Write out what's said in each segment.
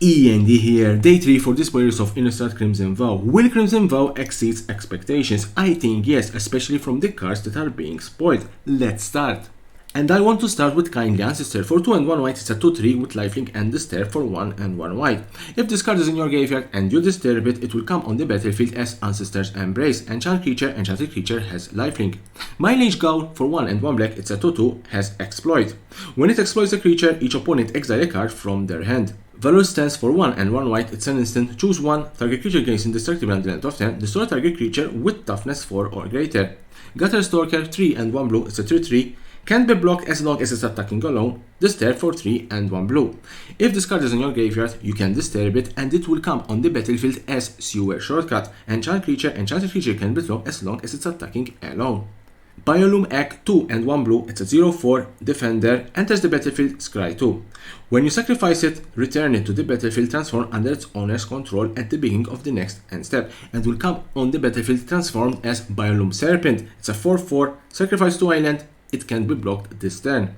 E.N.D here, day 3 for the spoilers of Innistrad Crimson Vow. Will Crimson Vow exceeds expectations? I think yes, especially from the cards that are being spoiled. Let's start. And I want to start with Kindly Ancestor. For 2 and 1 white, it's a 2/3 with lifelink and disturb for 1 and 1 white. If this card is in your graveyard and you disturb it, it will come on the battlefield as Ancestor's Embrace. Enchanted creature has lifelink. My Liege Gaul for 1 and 1 black, it's a 2/2, has Exploit. When it exploits a creature, each opponent exile a card from their hand. Valor Stance for 1 and 1 white, it's an instant. Choose one, target creature gains indestructible until end of turn, destroy target creature with toughness 4 or greater. Gutter Stalker 3 and 1 blue, it's a 3/3. Can't be blocked as long as it's attacking alone. Disturb for 3 and 1 blue. If this card is in your graveyard, you can disturb it and it will come on the battlefield as Sewer Shortcut. Enchanted creature can be blocked as long as it's attacking alone. Biolume Egg 2 and 1 blue, it's a 0/4 defender, enters the battlefield, scry 2. When you sacrifice it, return it to the battlefield, transform under its owner's control at the beginning of the next end step, and will come on the battlefield transformed as Biolume Serpent. It's a 4/4, sacrifice 2 island, it can be blocked this turn.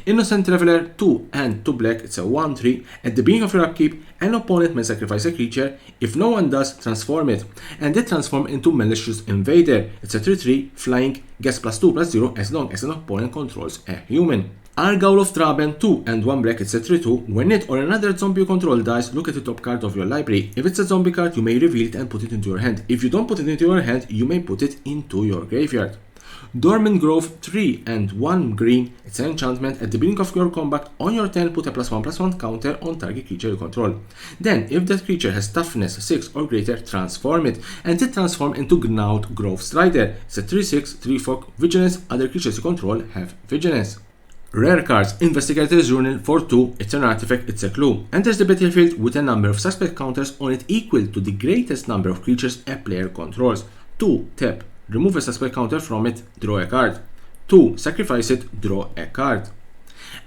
Innocent Traveler 2 and 2 black, it's a 1/3. At the beginning of your upkeep, an opponent may sacrifice a creature. If no one does, transform it. And it transforms into Malicious Invader. It's a 3/3 flying, gets +2/+0 as long as an opponent controls a human. Argaul of Traben 2 and 1 black, it's a 3/2. When it or another zombie you control dies, look at the top card of your library. If it's a zombie card, you may reveal it and put it into your hand. If you don't put it into your hand, you may put it into your graveyard. Dormant Grove 3 and 1 green, it's an enchantment. At the beginning of your combat, on your turn, put a +1/+1 counter on target creature you control. Then, if that creature has toughness 6 or greater, transform it. And it transforms into Gnawed Grove Strider. It's a 3/6, 3/4, vigilance. Other creatures you control have vigilance. Rare cards. Investigator's Journal for 2, it's an artifact, it's a clue. Enters the battlefield with a number of suspect counters on it equal to the greatest number of creatures a player controls. 2, tap. Remove a suspect counter from it, draw a card. 2, sacrifice it, draw a card.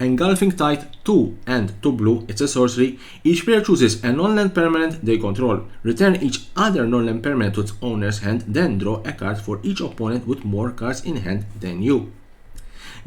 Engulfing Tide 2 and 2 blue, it's a sorcery. Each player chooses a non-land permanent they control. Return each other non-land permanent to its owner's hand, then draw a card for each opponent with more cards in hand than you.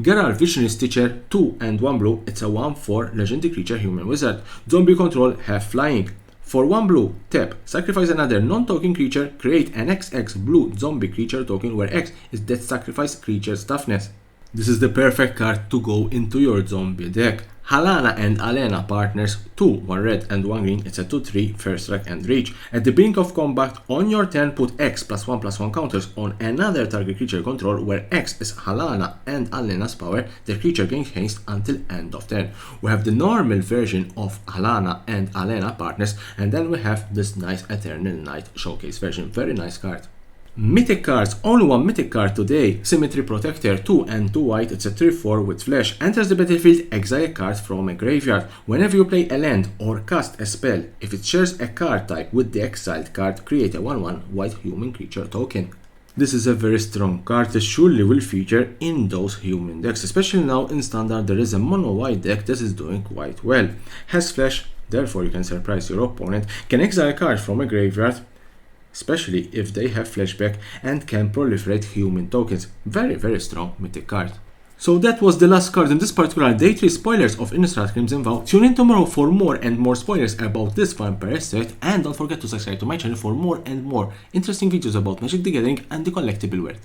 Geralt Visionary Stitcher 2 and 1 blue, it's a 1/4 legendary creature human wizard. Zombie control have flying. For 1 blue, tap, sacrifice another non-token creature, create an XX blue zombie creature token where X is that sacrifice creature's toughness. This is the perfect card to go into your zombie deck. Halana and Alena partners 2, 1 red and 1 green, it's a 2/3 first strike and reach. At the beginning of combat, on your turn put X +1/+1 counters on another target creature control where X is Halana and Alena's power. The creature gains haste until end of turn. We have the normal version of Halana and Alena partners, and then we have this nice Eternal Night showcase version. Very nice card. Mythic cards, only 1 mythic card today. Symmetry Protector 2 and 2 white, it's a 3/4 with flash. Enters the battlefield, exile a card from a graveyard. Whenever you play a land or cast a spell, if it shares a card type with the exiled card, create a 1/1 white human creature token. This is a very strong card that surely will feature in those human decks, especially now in standard there is a mono white deck that is doing quite well. Has flash, therefore you can surprise your opponent, can exile a card from a graveyard, especially if they have flashback, and can proliferate human tokens. Very strong mythic card. So that was the last card in this particular day 3 spoilers of Innistrad Crimson Vow. Tune in tomorrow for more and more spoilers about this vampire set, and don't forget to subscribe to my channel for more and more interesting videos about Magic the Gathering and the collectible world.